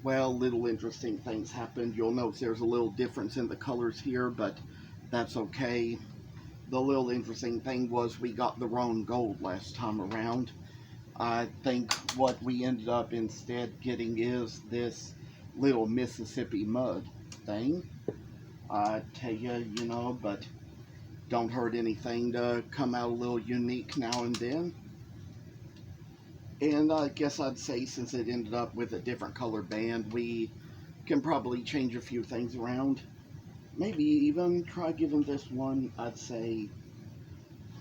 Well, little interesting things happened. You'll notice there's a little difference in the colors here, but that's okay. The little interesting thing was we got the wrong gold last time around. I think what we ended up instead getting is this little Mississippi mud thing. I tell you, but don't hurt anything to come out a little unique now and then. And I guess I'd say since it ended up with a different color band, we can probably change a few things around. Maybe even try giving this one, I'd say,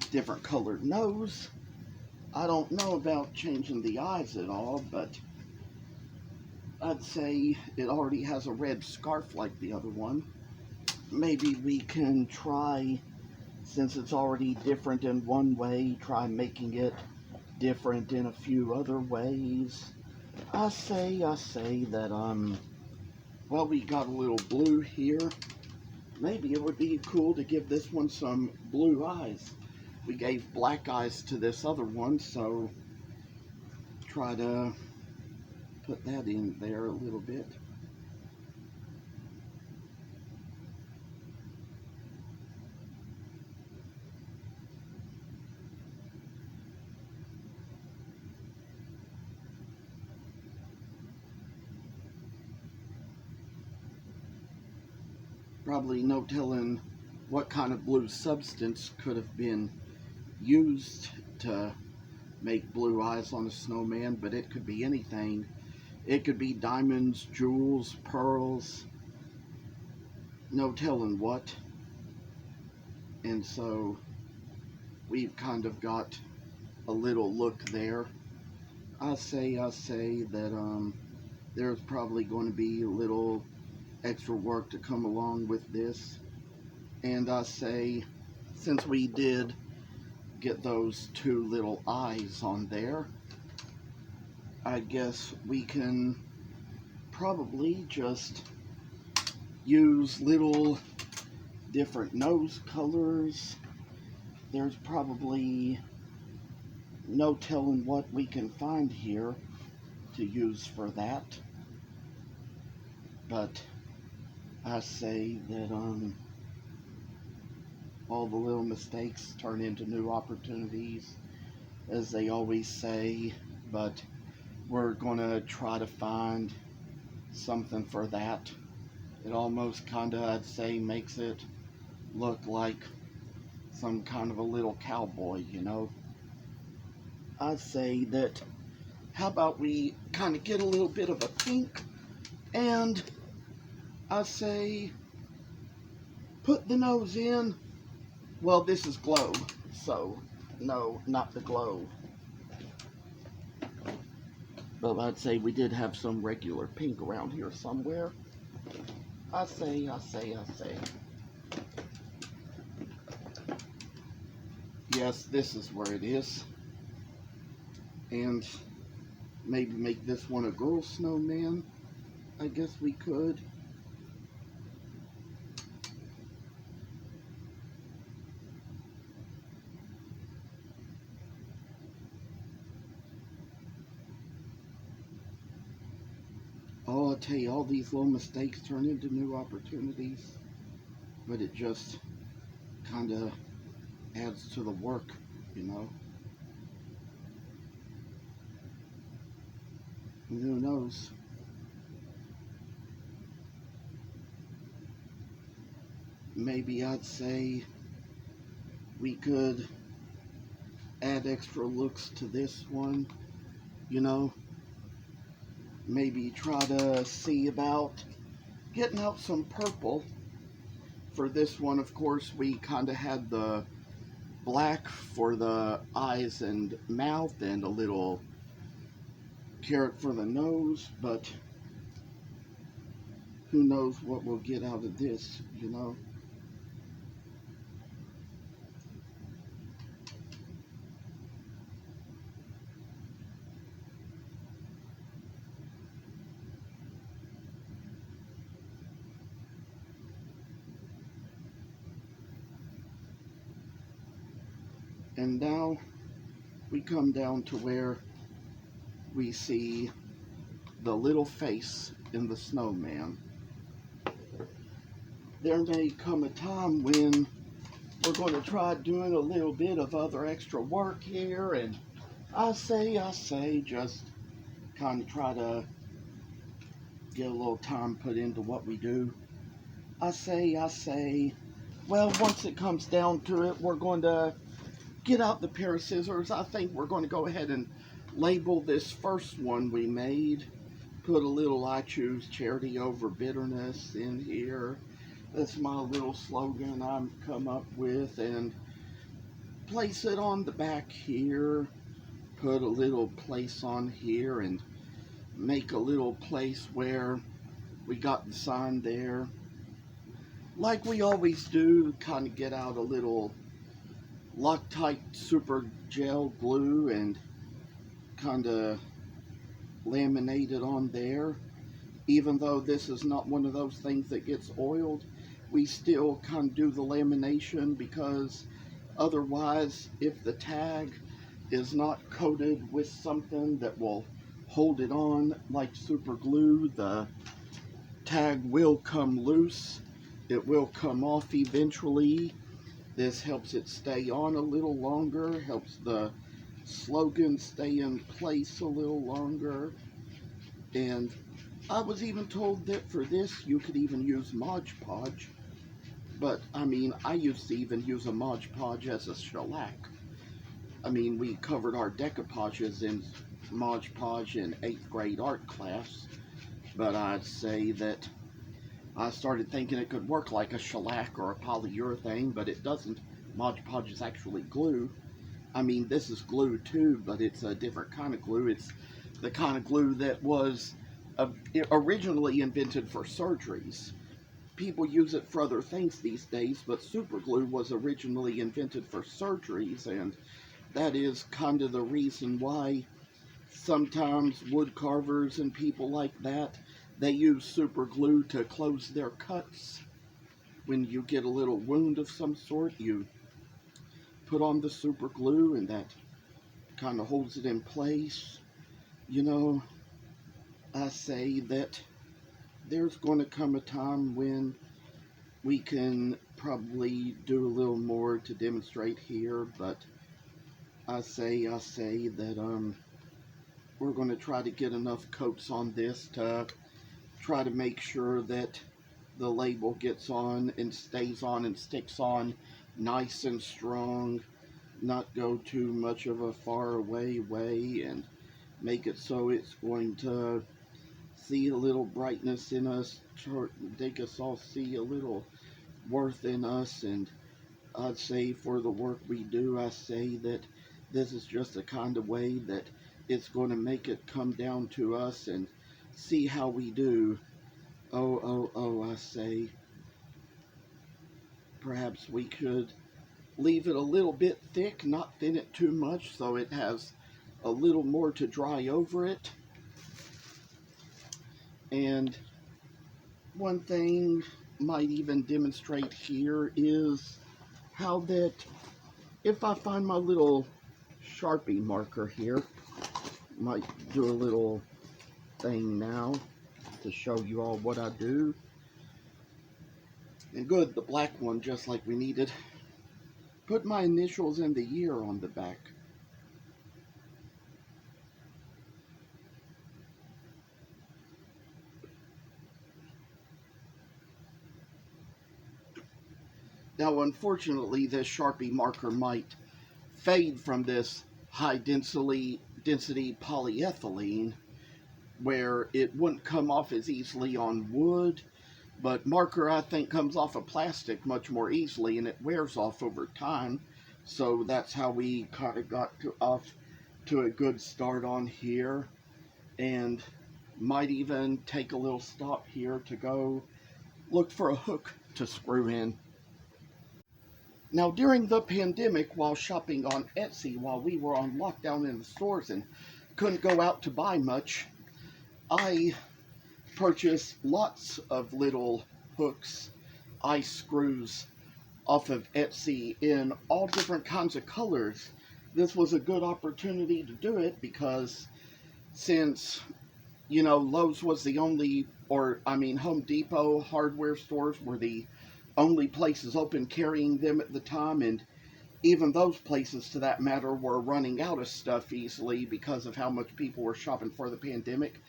different colored nose. I don't know about changing the eyes at all, but I'd say it already has a red scarf like the other one. Maybe we can try, since it's already different in one way, try making it different in a few other ways. I say that, well, we got a little blue here. Maybe it would be cool to give this one some blue eyes. We gave black eyes to this other one, so try to put that in there a little bit. Probably no telling what kind of blue substance could have been used to make blue eyes on a snowman, but it could be anything. It could be diamonds, jewels, pearls, no telling what. And so we've kind of got a little look there. I say that there's probably going to be a little extra work to come along with this. And I say, since we did get those two little eyes on there, I guess we can probably just use little different nose colors. There's probably no telling what we can find here to use for that. But I say that all the little mistakes turn into new opportunities, as they always say, but we're gonna try to find something for that. It almost kinda, I'd say, makes it look like some kind of a little cowboy, I'd say that, how about we kind of get a little bit of a pink, and I say put the nose in. Well, this is glow, so no, not the glow. But I'd say we did have some regular pink around here somewhere. I say. Yes, this is where it is. And maybe make this one a girl snowman. I guess we could. Oh, I'll tell you, all these little mistakes turn into new opportunities. But it just kind of adds to the work, And who knows? Maybe I'd say we could add extra looks to this one, Maybe try to see about getting out some purple. For this one, of course, we kind of had the black for the eyes and mouth and a little carrot for the nose, but who knows what we'll get out of this, And now we come down to where we see the little face in the snowman. There may come a time when we're going to try doing a little bit of other extra work here, and I say, just kind of try to get a little time put into what we do. I say, well, once it comes down to it, we're going to get out the pair of scissors. I think we're going to go ahead and label this first one we made. Put a little "I choose charity over bitterness" in here. That's my little slogan I've come up with, and place it on the back here. Put a little place on here and make a little place where we got the sign there. Like we always do, kind of get out a little Loctite super gel glue and kind of laminate it on there. Even though this is not one of those things that gets oiled, we still kind of do the lamination, because otherwise, if the tag is not coated with something that will hold it on like super glue, the tag will come loose. It will come off eventually. This helps it stay on a little longer, helps the slogan stay in place a little longer. And I was even told that for this you could even use Mod Podge. But I mean, I used to even use a Mod Podge as a shellac. I mean, we covered our decoupages in Mod Podge in 8th grade art class. But I'd say that I started thinking it could work like a shellac or a polyurethane, but it doesn't. Mod Podge is actually glue. I mean, this is glue too, but it's a different kind of glue. It's the kind of glue that was originally invented for surgeries. People use it for other things these days, but super glue was originally invented for surgeries, and that is kind of the reason why sometimes wood carvers and people like that, they use super glue to close their cuts. When you get a little wound of some sort, you put on the super glue, and that kind of holds it in place. You know, I say that there's going to come a time when we can probably do a little more to demonstrate here, but I say that we're going to try to get enough coats on this to try to make sure that the label gets on and stays on and sticks on nice and strong, not go too much of a far away way, and make it so it's going to see a little brightness in us, make us all see a little worth in us. And I'd say for the work we do, I say that this is just the kind of way that it's going to make it come down to us and see how we do. I say, perhaps we could leave it a little bit thick, not thin it too much, so it has a little more to dry over it. And one thing might even demonstrate here is how that if I find my little Sharpie marker here, might do a little thing now to show you all what I do. And good, the black one, just like we needed. Put my initials and the year on the back. Now, unfortunately, this Sharpie marker might fade from this high density polyethylene, where it wouldn't come off as easily on wood, but marker, I think, comes off of plastic much more easily, and it wears off over time. So that's how we kind of got off to a good start on here, and might even take a little stop here to go look for a hook to screw in. Now, during the pandemic, while shopping on Etsy, while we were on lockdown in the stores and couldn't go out to buy much, I purchased lots of little hooks, ice screws off of Etsy in all different kinds of colors. This was a good opportunity to do it because since you know, Lowe's was the only, or I mean, Home Depot hardware stores were the only places open carrying them at the time, and even those places, to that matter, were running out of stuff easily because of how much people were shopping for the pandemic.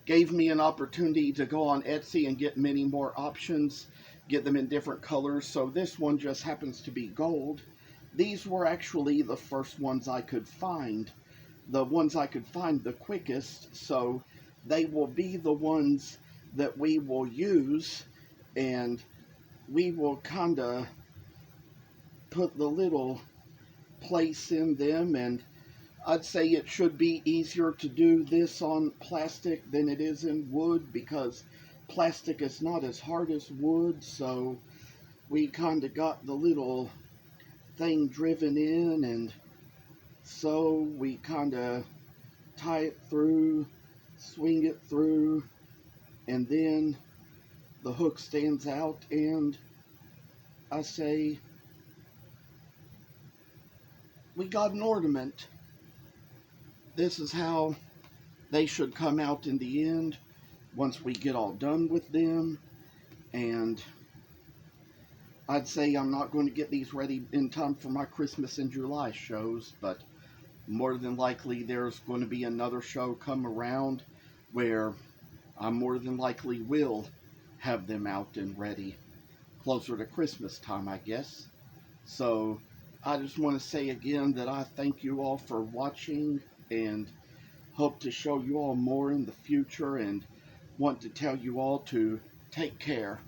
Gave me an opportunity to go on Etsy and get many more options, get them in different colors. So this one just happens to be gold. These were actually the first ones I could find, the ones I could find the quickest. So they will be the ones that we will use, and we will kind of put the little place in them. And I'd say it should be easier to do this on plastic than it is in wood, because plastic is not as hard as wood. So we kind of got the little thing driven in, and so we kind of tie it through, swing it through, and then the hook stands out, and I say we got an ornament. This is how they should come out in the end once we get all done with them. And I'd say I'm not going to get these ready in time for my Christmas and July shows, but more than likely there's going to be another show come around where I more than likely will have them out and ready closer to Christmas time, I guess. So I just want to say again that I thank you all for watching, and hope to show you all more in the future, and want to tell you all to take care.